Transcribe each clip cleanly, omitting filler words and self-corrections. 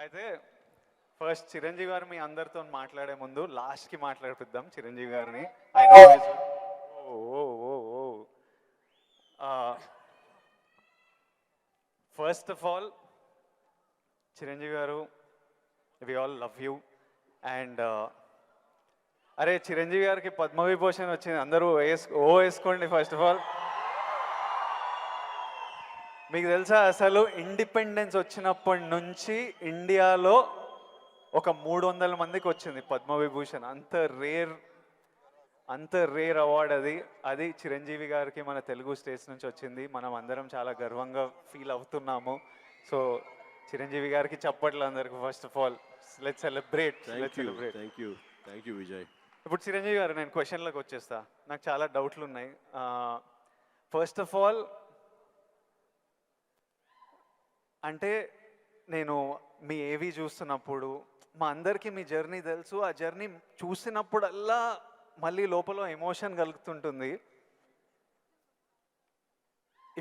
అయితే ఫస్ట్ చిరంజీవి గారు మీ అందరితో మాట్లాడే ముందు లాస్ట్కి మాట్లాడిపిద్దాం చిరంజీవి గారిని. ఓ ఓ ఓ ఓ first of all Chiranjeevi garu, we all love you. And అరే చిరంజీవి గారికి పద్మవిభూషణ్ వచ్చింది, అందరూ వేసుకోండి ఫస్ట్ ఆఫ్ ఆల్. మీకు తెలుసా అసలు ఇండిపెండెన్స్ వచ్చినప్పటి నుంచి ఇండియాలో ఒక 300 మందికి వచ్చింది పద్మవిభూషణ్. అంత రేర్ అవార్డ్ అది. అది చిరంజీవి గారికి మన తెలుగు స్టేట్స్ నుంచి వచ్చింది. మనం అందరం చాలా గర్వంగా ఫీల్ అవుతున్నాము. సో చిరంజీవి గారికి చప్పట్లు అందరికి. First of all let's celebrate. Thank you Vijay. ఇప్పుడు చిరంజీవి గారు, నేను క్వశ్చన్లకు వచ్చేస్తా. నాకు చాలా డౌట్లు ఉన్నాయి. ఫస్ట్ ఆఫ్ ఆల్ అంటే నేను మీ ఏవి చూస్తున్నప్పుడు మా అందరికీ మీ జర్నీ తెలుసు. ఆ జర్నీ చూసినప్పుడల్లా మళ్ళీ లోపల ఎమోషన్ కలుగుతుంటుంది.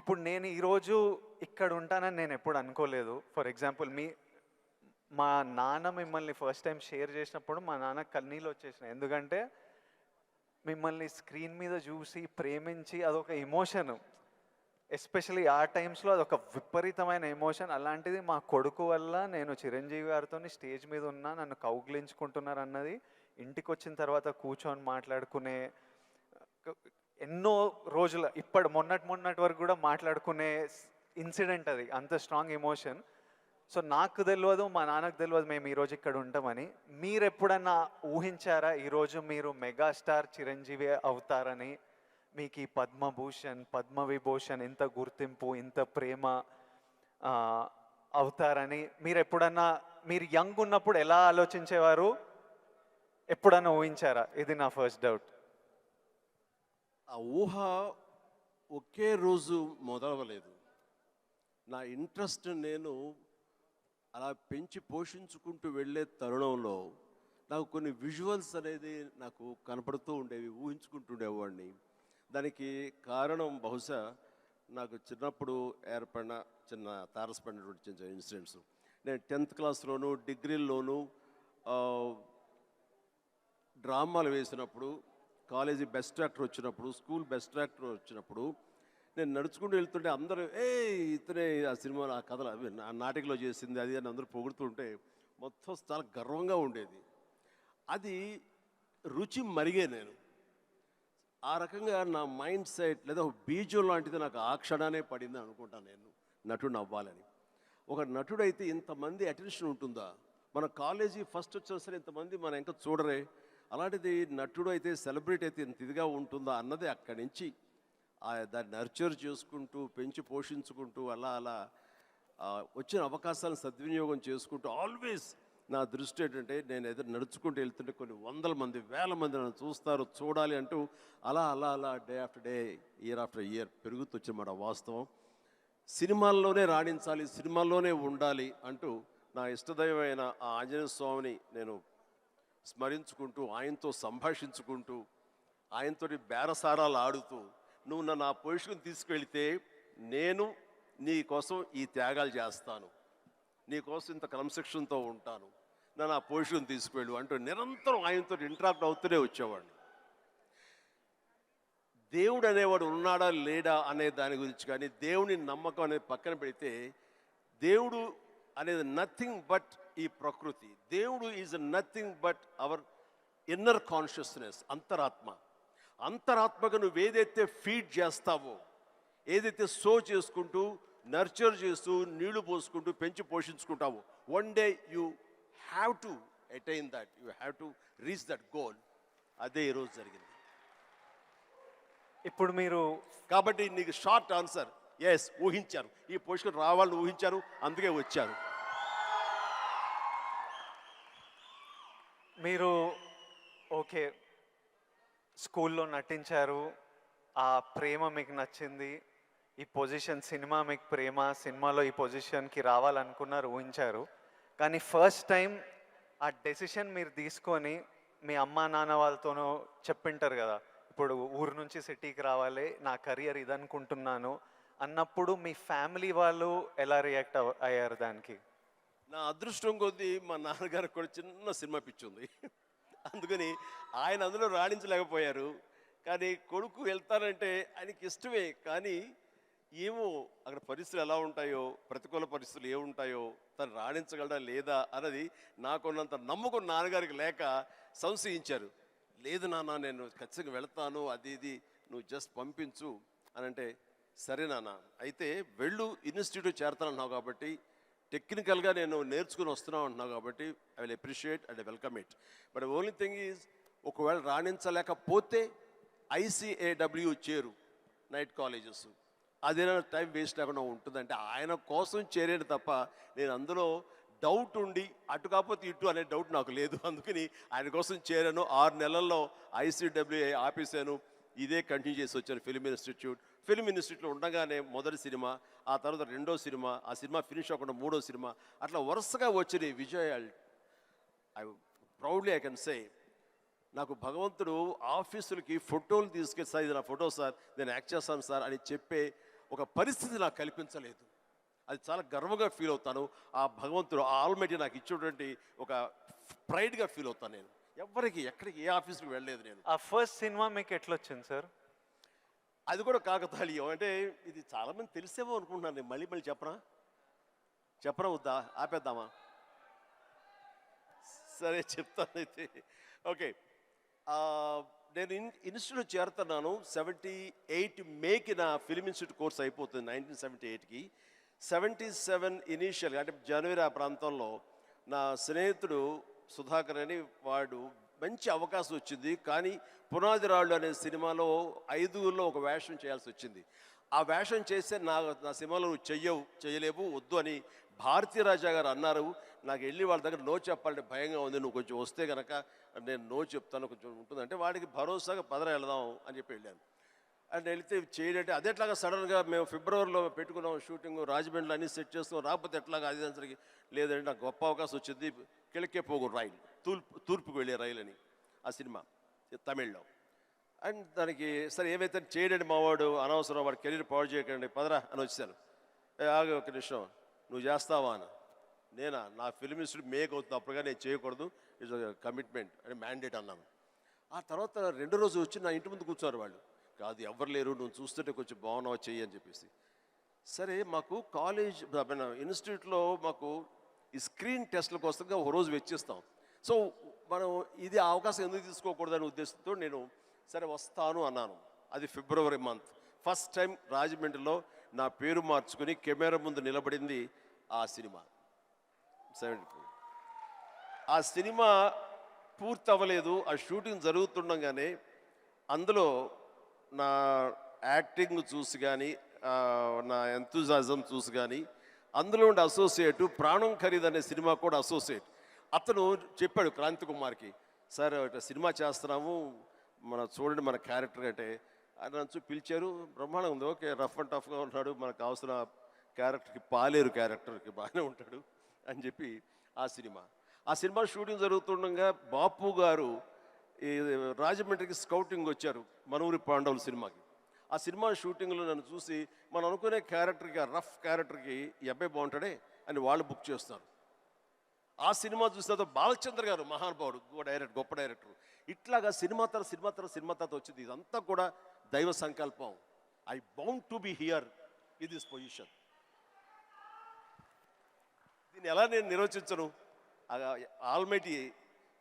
ఇప్పుడు నేను ఈరోజు ఇక్కడ ఉంటానని నేను ఎప్పుడు అనుకోలేదు. ఫర్ ఎగ్జాంపుల్ మా నాన్న మిమ్మల్ని ఫస్ట్ టైం షేర్ చేసినప్పుడు మా నాన్న కన్నీళ్ళు వచ్చేసినాయి. ఎందుకంటే మిమ్మల్ని స్క్రీన్ మీద చూసి ప్రేమించి అదొక ఎమోషన్. ఎస్పెషలీ ఆ టైమ్స్లో అదొక విపరీతమైన ఎమోషన్. అలాంటిది మా కొడుకు వల్ల నేను చిరంజీవి గారితో స్టేజ్ మీద ఉన్నా, నన్ను కౌగిలించుకుంటున్నారు అన్నది ఇంటికి వచ్చిన తర్వాత కూర్చొని మాట్లాడుకునే ఎన్నో రోజుల మొన్నటి వరకు కూడా మాట్లాడుకునే ఇన్సిడెంట్ అది. అంత స్ట్రాంగ్ ఎమోషన్. సో నాకు తెలియదు, మా నాన్నకు తెలియదు మేము ఈరోజు ఇక్కడ ఉంటామని. మీరు ఎప్పుడన్నా ఊహించారా ఈరోజు మీరు మెగాస్టార్ చిరంజీవి అవుతారని? మీకు ఈ పద్మభూషణ్, పద్మవిభూషణ్, ఇంత గుర్తింపు, ఇంత ప్రేమ అవుతారని మీరు యంగ్ ఉన్నప్పుడు ఎలా ఆలోచించేవారు? ఎప్పుడన్నా ఊహించారా? ఇది నా ఫస్ట్ డౌట్. ఆ ఊహ ఒకే రోజు మొదలవలేదు. నా ఇంట్రెస్ట్ నేను అలా పెంచి పోషించుకుంటూ వెళ్ళే తరుణంలో నాకు కొన్ని విజువల్స్ అనేది నాకు కనపడుతూ ఉండేవి, ఊహించుకుంటుండేవాడిని. దానికి కారణం బహుశా నాకు చిన్నప్పుడు ఏర్పడిన చిన్న తారసపడినటువంటి చిన్న ఇన్సిడెంట్స్. నేను 10th క్లాస్లోను డిగ్రీల్లోనూ డ్రామాలు వేసినప్పుడు, కాలేజీ బెస్ట్ యాక్టర్ వచ్చినప్పుడు, స్కూల్ బెస్ట్ యాక్టర్ వచ్చినప్పుడు నేను నడుచుకుంటూ వెళ్తుంటే అందరూ ఇతనే ఆ సినిమాలో ఆ కథలు ఆ నాటికలో చేసింది అది అని అందరూ పొగుడుతుంటే మొత్తం చాలా గర్వంగా ఉండేది. అది రుచి మరిగే నేను ఆ రకంగా నా మైండ్ సెట్ లేదా ఒక బీజం లాంటిది నాకు ఆ క్షణానే పడింది అనుకుంటాను నేను నటుడు అవ్వాలని. ఒక నటుడైతే ఇంతమంది అటెన్షన్ ఉంటుందా? మన కాలేజీ ఫస్ట్ వచ్చినా సరే ఇంతమంది మన ఇంకా చూడరే, అలాంటిది నటుడు అయితే సెలబ్రిటీ అయితే ఇంత ఇదిగా ఉంటుందా అన్నది అక్కడి నుంచి దాన్ని నర్చర్ చేసుకుంటూ పెంచి పోషించుకుంటూ అలా వచ్చిన అవకాశాలను సద్వినియోగం చేసుకుంటూ ఆల్వేస్ నా దృష్టి ఏంటంటే నేను ఎదురు నడుచుకుంటూ వెళ్తుంటే కొన్ని 100 మంది 1000 మంది నన్ను చూస్తారు, చూడాలి అంటూ అలా day after day, year after year పెరుగుతూ వచ్చినమాట వాస్తవం. సినిమాల్లోనే రాణించాలి, సినిమాల్లోనే ఉండాలి అంటూ నా ఇష్టదైవమైన ఆ ఆంజనేయ స్వామిని నేను స్మరించుకుంటూ, ఆయనతో సంభాషించుకుంటూ, ఆయనతోటి బేరసారాలు ఆడుతూ, నువ్వు నన్ను ఆ పొజిషన్ తీసుకెళ్తే నేను నీ కోసం ఈ త్యాగాలు చేస్తాను, నీ కోసం ఇంత క్రమశిక్షణతో ఉంటాను, నన్ను ఆ పొజిషన్ తీసుకువెళ్ళు అంటూ నిరంతరం ఆయనతో ఇంటరాక్ట్ అవుతూనే వచ్చేవాడిని. దేవుడు అనేవాడు ఉన్నాడా లేడా అనే దాని గురించి కానీ, దేవుని నమ్మకం అనేది పక్కన పెడితే, దేవుడు అనేది నథింగ్ బట్ ఈ ప్రకృతి. దేవుడు is nothing but our inner consciousness, అంతరాత్మగా నువ్వు ఏదైతే ఫీడ్ చేస్తావో, ఏదైతే సో చేసుకుంటూ నర్చర్ చేస్తూ నీళ్లు పోసుకుంటూ పెంచి పోషించుకుంటావో, one day you have to attain that, you have to reach that goal. అదే ఈరోజు జరిగింది. ఇప్పుడు మీరు కాబట్టి నీకు షార్ట్ ఆన్సర్ ఎస్, ఊహించారు, ఈ పొజిషన్ రావాలని ఊహించారు, అందుకే వచ్చారు. మీరు ఓకే స్కూల్లో నటించారు, ఆ ప్రేమ మీకు నచ్చింది, ఈ పొజిషన్ సినిమా మీకు ప్రేమ, సినిమాలో ఈ పొజిషన్కి రావాలనుకున్నారు, ఊహించారు. కానీ ఫస్ట్ టైం ఆ డెసిషన్ మీరు తీసుకొని మీ అమ్మా నాన్న వాళ్ళతోనూ చెప్పింటారు కదా, ఇప్పుడు ఊరు నుంచి సిటీకి రావాలి, నా కెరియర్ ఇదనుకుంటున్నాను అన్నప్పుడు మీ ఫ్యామిలీ వాళ్ళు ఎలా రియాక్ట్ అయ్యారు దానికి? నా అదృష్టం కొద్దీ మా నాన్నగారికి కూడా చిన్న సినిమా పిచ్చి ఉంది. అందుకని ఆయన అందులో రాణించలేకపోయారు. కానీ కొడుకు వెళ్తానంటే ఆయనకి ఇష్టమే. కానీ ఏమో అక్కడ పరిస్థితులు ఎలా ఉంటాయో, ప్రతికూల పరిస్థితులు ఏముంటాయో, తను రాణించగలడా లేదా అన్నది నాకున్నంత నమ్మకం నాన్నగారికి లేక సంశయించారు. లేదు నాన్న, నేను ఖచ్చితంగా వెళతాను, అది ఇది నువ్వు జస్ట్ పంపించు అని అంటే, సరే నాన్న అయితే వెళ్ళు, ఇన్స్టిట్యూట్ చేరతానన్నావు కాబట్టి, టెక్నికల్గా నేను నేర్చుకుని వస్తున్నావు అంటున్నావు కాబట్టి I will appreciate and welcome it. But only thing is, ఒకవేళ రాణించలేకపోతే ICAW చేరు, నైట్ కాలేజెస్, అదేనా టైం వేస్ట్ లేకుండా ఉంటుందంటే ఆయన కోసం చేరేది తప్ప నేను అందులో డౌట్ ఉండి అటు కాకపోతే ఇటు అనే డౌట్ నాకు లేదు. అందుకని ఆయన కోసం చేరాను. 6 నెలల్లో ICAW ఆపేశాను. ఇదే కంటిన్యూ చేసి వచ్చాను ఫిల్మ్ ఇన్స్టిట్యూట్. ఫిల్మ్ ఇన్స్టిట్యూట్లో ఉండగానే మొదటి సినిమా, ఆ తర్వాత రెండో సినిమా, ఆ సినిమా ఫినిష్ అవ్వకుండా మూడో సినిమా, అట్లా వరుసగా వచ్చినాయి విజయాలు. I proudly I can say, నాకు భగవంతుడు ఆఫీసులకి ఫోటోలు తీసుకెళ్ళి, సార్ ఇది నా ఫోటో సార్, నేను యాక్ట్ చేస్తాను సార్ అని చెప్పే ఒక పరిస్థితి నాకు కల్పించలేదు. అది చాలా గర్వంగా ఫీల్ అవుతాను. ఆ భగవంతుడు, ఆ ఆల్మైటీ నాకు ఇచ్చేటువంటి ఒక ప్రైడ్గా ఫీల్ అవుతాను. నేను ఎవరికి ఎక్కడికి ఏ ఆఫీస్కి వెళ్ళలేదు నేను. ఆ ఫస్ట్ సినిమా మీకు ఎట్లా వచ్చింది సార్? అది కూడా కాకతాళీయం. అంటే ఇది చాలామంది తెలిసేమో అనుకుంటున్నాను. నేను మళ్ళీ చెప్పరా వద్దా, ఆపేద్దామా? సరే చెప్తాను అయితే. ఓకే, నేను ఇన్స్టిట్యూట్ చేరుతున్నాను 78 మేకి నా ఫిల్మ్ ఇన్స్టిట్యూట్ కోర్స్ అయిపోతుంది 1978కి. 77 ఇనీషియల్గా అంటే జనవరి ఆ ప్రాంతంలో నా స్నేహితుడు సుధాకర్ అని వాడు మంచి అవకాశం వచ్చింది. కానీ పునాది రాళ్ళు అనే సినిమాలో 5గురిలో ఒక వేషం చేయాల్సి వచ్చింది. ఆ వేషం చేస్తే నా సినిమాలో నువ్వు చేయలేవు, వద్దు అని భారతీ రాజా గారు అన్నారు. నాకు వెళ్ళి వాళ్ళ దగ్గర నో చెప్పాలంటే భయంగా ఉంది, నువ్వు కొంచెం వస్తే కనుక నేను నో చెప్తాను, కొంచెం ఉంటుందంటే వాడికి భరోసాగా పదరా వెళదాం అని చెప్పి వెళ్ళాను. అండ్ వెళితే చేయంటే అదేట్లాగా సడన్గా మేము ఫిబ్రవరిలో పెట్టుకున్నాం షూటింగ్, రాజమండ్రిలో అన్నీ సెట్ చేస్తున్నాం, రాకపోతే ఎట్లాగా అది దానికి లేదంటే నాకు గొప్ప అవకాశం వచ్చింది. కిళకే పోగు రైలు, తూర్పుకు వెళ్ళే రైలు అని ఆ సినిమా తమిళ్లో. అండ్ దానికి సరే ఏమైతే చేయడండి మావాడు, అనవసరం వాడు కెరీర్ పాడు చేయకండి, పదరా అని వచ్చాను. ఆగు ఒక నిమిషం, నువ్వు చేస్తావా అని. నేనా, నా ఫిల్మ్ ఇన్స్టిట్యూట్ మేక్ అవుతుంది, అప్పుడుగా నేను చేయకూడదు, ఇట్స్ కమిట్మెంట్ అని మ్యాండేట్ అన్నాను. ఆ తర్వాత 2 రోజు వచ్చి నా ఇంటి ముందు కూర్చున్నారు వాళ్ళు. కాదు ఎవరు లేరు, నువ్వు చూస్తుంటే కొంచెం బాగున్నావు చెయ్యి అని చెప్పేసి. సరే మాకు కాలేజ్ ఇన్స్టిట్యూట్లో మాకు ఈ స్క్రీన్ టెస్ట్ల కోసంగా ఒక రోజు వెచ్చిస్తాం. సో మనం ఇది అవకాశం ఎందుకు తీసుకోకూడదనే ఉద్దేశంతో నేను సరే వస్తాను అన్నాను. అది ఫిబ్రవరి మంత్. ఫస్ట్ టైం రాజమండ్రిలో నా పేరు మార్చుకుని కెమెరా ముందు నిలబడింది ఆ సినిమా 74. ఆ సినిమా పూర్తి అవ్వలేదు, ఆ షూటింగ్ జరుగుతుండగానే అందులో నా యాక్టింగ్ చూసి కానీ, నా ఎంతూజాజం చూసి కానీ, అందులో ఉండే అసోసియేటు ప్రాణం ఖరీదు అనే సినిమా కూడా అసోసియేట్ అతను చెప్పాడు క్రాంతి కుమార్కి, సార్ ఇట్లా సినిమా చేస్తున్నాము, చూడండి మన క్యారెక్టర్ అంటే. ఆయన నన్ను పిలిచారు, బ్రహ్మాండంగా ఉంది, ఓకే రఫ్ అండ్ టఫ్గా ఉన్నాడు, మనకు కావాల్సిన క్యారెక్టర్కి పాలేరు క్యారెక్టర్కి బాగానే ఉంటాడు అని చెప్పి ఆ సినిమా షూటింగ్ జరుగుతుండగా బాపు గారు ఈ రాజమండ్రికి స్కౌటింగ్ వచ్చారు మనూరి పాండవుల సినిమాకి. ఆ సినిమా షూటింగ్లో నన్ను చూసి మనం అనుకునే క్యారెక్టర్కి, ఆ రఫ్ క్యారెక్టర్కి ఈ అబ్బాయి బాగుంటాడే అని వాళ్ళు బుక్ చేస్తారు. ఆ సినిమా చూసిన తర్వాత బాలచంద్ర గారు మహానుభావుడు, గొప్ప డైరెక్టర్, ఇట్లాగా సినిమా తర్వాత వచ్చింది. ఇదంతా కూడా దైవ సంకల్పం. I bound to be here in this position. దీన్ని ఎలా నేను నిర్వచించను? ఆల్మైటీ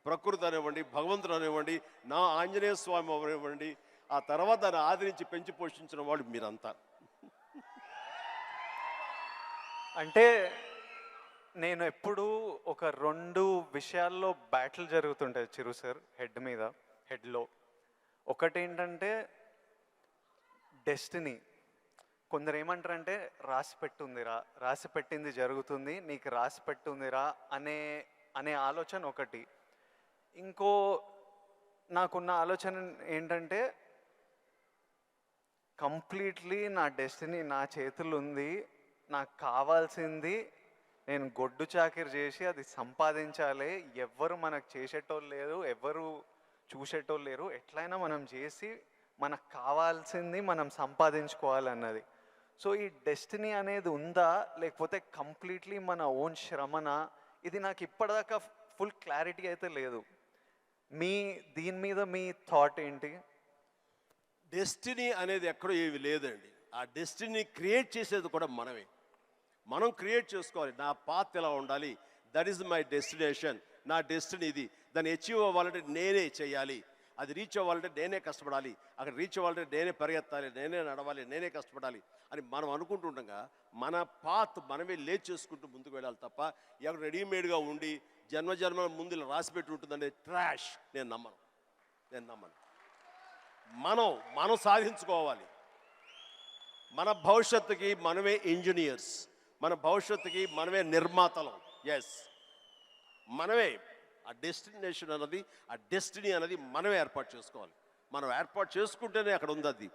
ప్రకృతి అనివ్వండి, భగవంతుడు అనివ్వండి, నా ఆంజనేయ స్వామి అనివ్వండి, ఆ తర్వాత దాన్ని ఆదరించి పెంచి పోషించిన వాడు మీరంతా. అంటే నేను ఎప్పుడు ఒక 2 విషయాల్లో బ్యాటిల్ జరుగుతుంటుంది చిరు సార్ హెడ్లో. ఒకటి ఏంటంటే డెస్టినీ. కొందరు ఏమంటారంటే రాసి పెట్టింది జరుగుతుంది, నీకు రాసి పెట్టుందిరా అనే ఆలోచన ఒకటి. ఇంకో నాకున్న ఆలోచన ఏంటంటే కంప్లీట్లీ నా డెస్టినీ నా చేతులు ఉంది, నాకు కావాల్సింది నేను గొడ్డు చాకిరి చేసి అది సంపాదించాలి. ఎవ్వరు మనకు చేసేటోళ్ళు లేరు, ఎవ్వరు చూసేటోళ్ళు లేరు, ఎట్లయినా మనం చేసి మనకు కావాల్సింది మనం సంపాదించుకోవాలన్నది. సో ఈ డెస్టినీ అనేది ఉందా, లేకపోతే కంప్లీట్లీ మన ఓన్ శ్రమన? ఇది నాకు ఇప్పటిదాకా ఫుల్ క్లారిటీ అయితే లేదు. దీని మీద మీ థాట్ ఏంటి? డెస్టినీ అనేది ఎక్కడో ఏవి లేదండి. ఆ డెస్టినీ క్రియేట్ చేసేది కూడా మనమే. మనం క్రియేట్ చేసుకోవాలి. నా పాత్ ఎలా ఉండాలి, దట్ ఈస్ మై డెస్టినేషన్, నా డెస్టినీ ఇది. దాన్ని అచీవ్ అవ్వాలంటే నేనే చేయాలి, అది రీచ్ అవ్వాలంటే నేనే కష్టపడాలి, అక్కడ రీచ్ అవ్వాలంటే నేనే పరిగెత్తాలి, నేనే నడవాలి, నేనే కష్టపడాలి అని మనం అనుకుంటుండగా మన పాత్ మనమే లేచి చేసుకుంటూ ముందుకు వెళ్ళాలి తప్ప ఎక్కడ రెడీమేడ్గా ఉండి జన్మల ముందు ఇలా రాసి పెట్టి ఉంటుందనే ట్రాష్ నేను నమ్మను. మనం సాధించుకోవాలి. మన భవిష్యత్తుకి మనమే ఇంజనీర్స్, మన భవిష్యత్తుకి మనమే నిర్మాతలం. ఎస్, మనమే ఆ డెస్టినేషన్ అన్నది, ఆ డెస్టినీ అనేది మనమే ఏర్పాటు చేసుకోవాలి. మనం ఏర్పాటు చేసుకుంటేనే అక్కడ ఉంది అది.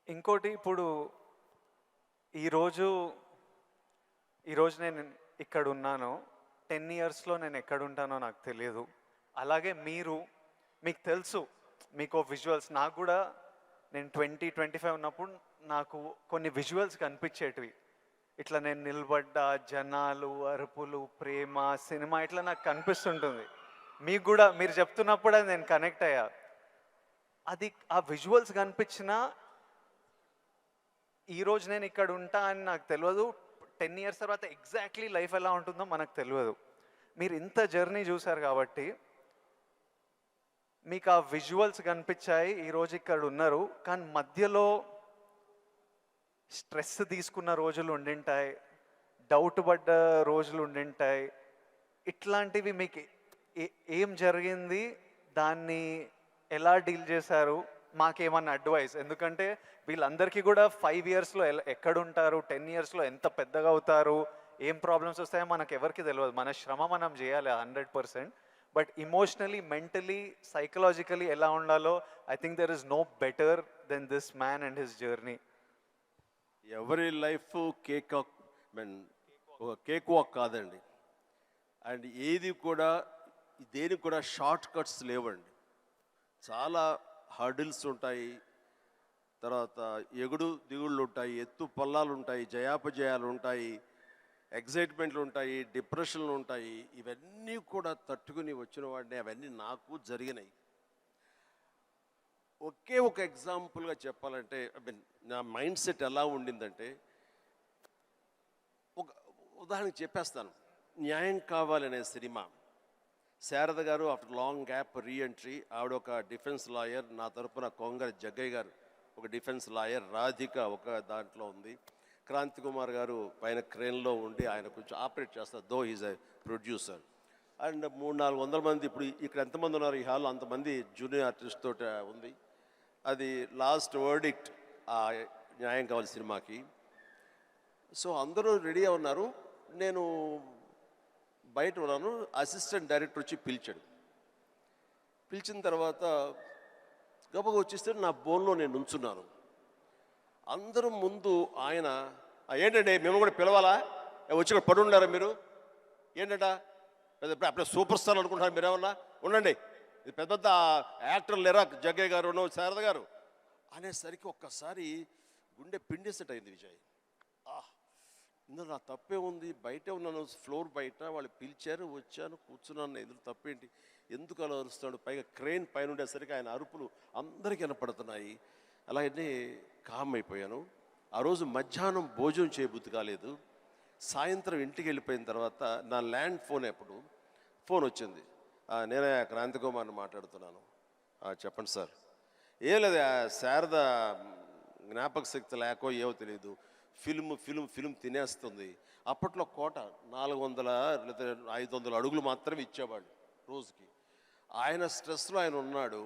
ఇంకోటి, ఇప్పుడు ఈరోజు నేను ఇక్కడ ఉన్నాను, 10 ఇయర్స్లో నేను ఎక్కడ ఉంటానో నాకు తెలియదు. అలాగే మీకు తెలుసు, మీకు విజువల్స్, నాకు కూడా నేను 20-25 ఉన్నప్పుడు నాకు కొన్ని విజువల్స్ కనిపించేటివి. ఇట్లా నేను నిలబడ్డ జనాలు, అరుపులు, ప్రేమ, సినిమా ఇట్లా నాకు కనిపిస్తుంటుంది. మీకు కూడా మీరు చెప్తున్నప్పుడు అది నేను కనెక్ట్ అయ్యా. అది ఆ విజువల్స్ కనిపించినా ఈరోజు నేను ఇక్కడ ఉంటా అని నాకు తెలియదు. 10 ఇయర్స్ తర్వాత ఎగ్జాక్ట్లీ లైఫ్ ఎలా ఉంటుందో మనకు తెలియదు. మీరు ఇంత జర్నీ చూసారు కాబట్టి మీకు ఆ విజువల్స్ కనిపించాయి, ఈరోజు ఇక్కడ ఉన్నారు. కానీ మధ్యలో స్ట్రెస్ తీసుకున్న రోజులు ఉండింటాయి, డౌట్ పడ్డ రోజులు ఉండింటాయి. ఇట్లాంటివి మీకు ఏం జరిగింది, దాన్ని ఎలా డీల్ చేశారు, మాకేమన్నా అడ్వైస్? ఎందుకంటే వీళ్ళందరికీ కూడా 5 ఇయర్స్లో ఎక్కడుంటారు, 10 ఇయర్స్లో ఎంత పెద్దగా అవుతారు, ఏం ప్రాబ్లమ్స్ వస్తాయో మనకు ఎవరికి తెలియదు. మన శ్రమ మనం చేయాలి 100%. బట్ ఇమోషనలీ, మెంటలీ, సైకలాజికలీ ఎలా ఉండాలో I think there is no better than this man and his journey. ఎవరి లైఫ్ కేక్ వాక్ కాదండి. అండ్ ఏది కూడా దేనికి కూడా షార్ట్ కట్స్ లేవండి. చాలా హర్డిల్స్ ఉంటాయి, తర్వాత ఎగుడు దిగుళ్ళు ఉంటాయి, ఎత్తు పల్లాలు ఉంటాయి, జయాపజయాలు ఉంటాయి, ఎగ్జైట్మెంట్లు ఉంటాయి, డిప్రెషన్లు ఉంటాయి. ఇవన్నీ కూడా తట్టుకుని వచ్చిన వాడిని, అవన్నీ నాకు జరిగినాయి. ఒకే ఒక ఎగ్జాంపుల్గా చెప్పాలంటే, నా మైండ్ సెట్ ఎలా ఉండిందంటే, ఒక ఉదాహరణకి చెప్పేస్తాను. న్యాయం కావాలనే సినిమా, శారద గారు ఆఫ్టర్ లాంగ్ గ్యాప్ రీఎంట్రీ, ఆవిడ ఒక డిఫెన్స్ లాయర్, నా తరపున కొంగర జగ్గయ్య గారు ఒక డిఫెన్స్ లాయర్, రాధిక ఒక దాంట్లో ఉంది, క్రాంతి కుమార్ గారు పైన క్రేన్లో ఉండి ఆయన కొంచెం ఆపరేట్ చేస్తారు, though is a producer. And 300-400 మంది, ఇప్పుడు ఇక్కడ ఎంతమంది ఉన్నారు ఈ హాల్ అంతమంది జూనియర్ ఆర్టిస్ట్ తోటి ఉంది. అది లాస్ట్ వర్డిక్ట్ ఆ న్యాయం కావాలి సినిమాకి. సో అందరూ రెడీ ఉన్నారు, నేను బయట ఉన్నాను. అసిస్టెంట్ డైరెక్టర్ వచ్చి పిలిచిన తర్వాత గబగ వచ్చేస్తే నా బోన్లో నేను ఉంచున్నాను. అందరూ ముందు ఆయన, ఏంటంటే మేము కూడా పిలవాలా, వచ్చి ఇక్కడ పడి ఉండారా మీరు, ఏంటంట అప్పుడే సూపర్ స్టార్ అనుకుంటున్నారు మీరేమన్నా, ఉండండి, ఇది పెద్ద పెద్ద యాక్టర్లు లేరా, జగ్గయ్య గారు, శారద గారు అనేసరికి ఒక్కసారి గుండె పిండేసేట్ అయింది విజయ్. ఇందులో నా తప్పే ఉంది, బయటే ఉన్నాను, ఫ్లోర్ బయట, వాళ్ళు పిలిచారు, వచ్చాను, కూర్చున్నాను, ఎదురు తప్పేంటి, ఎందుకు అలా అరుస్తాడు, పైగా క్రెయిన్ పైన ఉండేసరికి ఆయన అరుపులు అందరికీ వినపడుతున్నాయి. అలాగే కామ్ అయిపోయాను. ఆ రోజు మధ్యాహ్నం భోజనం చేయబుద్ధి కాలేదు. సాయంత్రం ఇంటికి వెళ్ళిపోయిన తర్వాత నా ల్యాండ్ ఫోన్ వచ్చింది. నేనే క్రాంతి కుమార్ని మాట్లాడుతున్నాను. చెప్పండి సార్. ఏం లేదు, శారద జ్ఞాపక శక్తి లేకో ఏవో తెలియదు, ఫిల్మ్ తినేస్తుంది. అప్పట్లో కోట 400 లేదా 500 అడుగులు మాత్రమే ఇచ్చేవాళ్ళు రోజుకి. ఆయన స్ట్రెస్లో ఆయన ఉన్నాడు,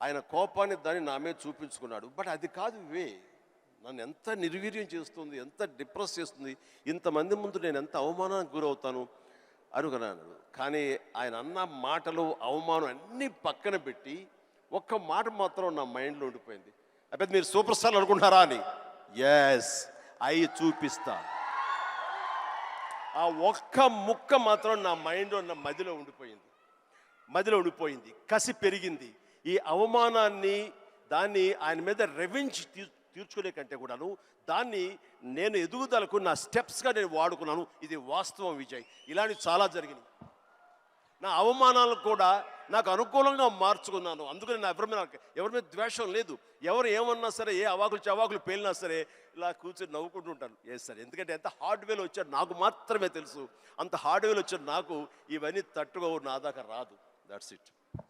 ఆయన కోపాన్ని దాన్ని నా మీద చూపించుకున్నాడు. బట్ అది కాదు నన్ను ఎంత నిర్వీర్యం చేస్తుంది, ఎంత డిప్రెస్ చేస్తుంది, ఇంతమంది ముందు నేను ఎంత అవమానానికి గురవుతాను అనుకున్నాను. కానీ ఆయన అన్న మాటలు, అవమానం అన్నీ పక్కన పెట్టి ఒక్క మాట మాత్రం నా మైండ్లో ఉండిపోయింది. అయితే మీరు సూపర్ స్టార్ అనుకుంటున్నారా అని. ఎస్, అవి చూపిస్తా. ఆ ఒక్క ముక్క మాత్రం నా మైండ్లో, నా మదిలో ఉండిపోయింది. కసి పెరిగింది. ఈ అవమానాన్ని, దాన్ని ఆయన మీద రెవెంజ్ తీర్చుకునే కంటే కూడాను దాన్ని నేను ఎదుగుదలకు నా స్టెప్స్గా నేను వాడుకున్నాను. ఇది వాస్తవం విజయ్. ఇలాంటివి చాలా జరిగినాయి. నా అవమానాలను కూడా నాకు అనుకూలంగా మార్చుకున్నాను. అందుకని నా ఎవరి మీద ద్వేషం లేదు. ఎవరు ఏమన్నా సరే, ఏ అవాకులు చవాకులు పేలినా సరే ఇలా కూర్చొని నవ్వుకుంటూ ఉంటాను. ఏ సరే, ఎందుకంటే ఎంత హార్డ్వేర్ వచ్చాడు నాకు మాత్రమే తెలుసు. అంత హార్డ్వేర్ వచ్చాడు నాకు ఇవన్నీ తట్టుకోవు, నా దాకా రాదు. That's it.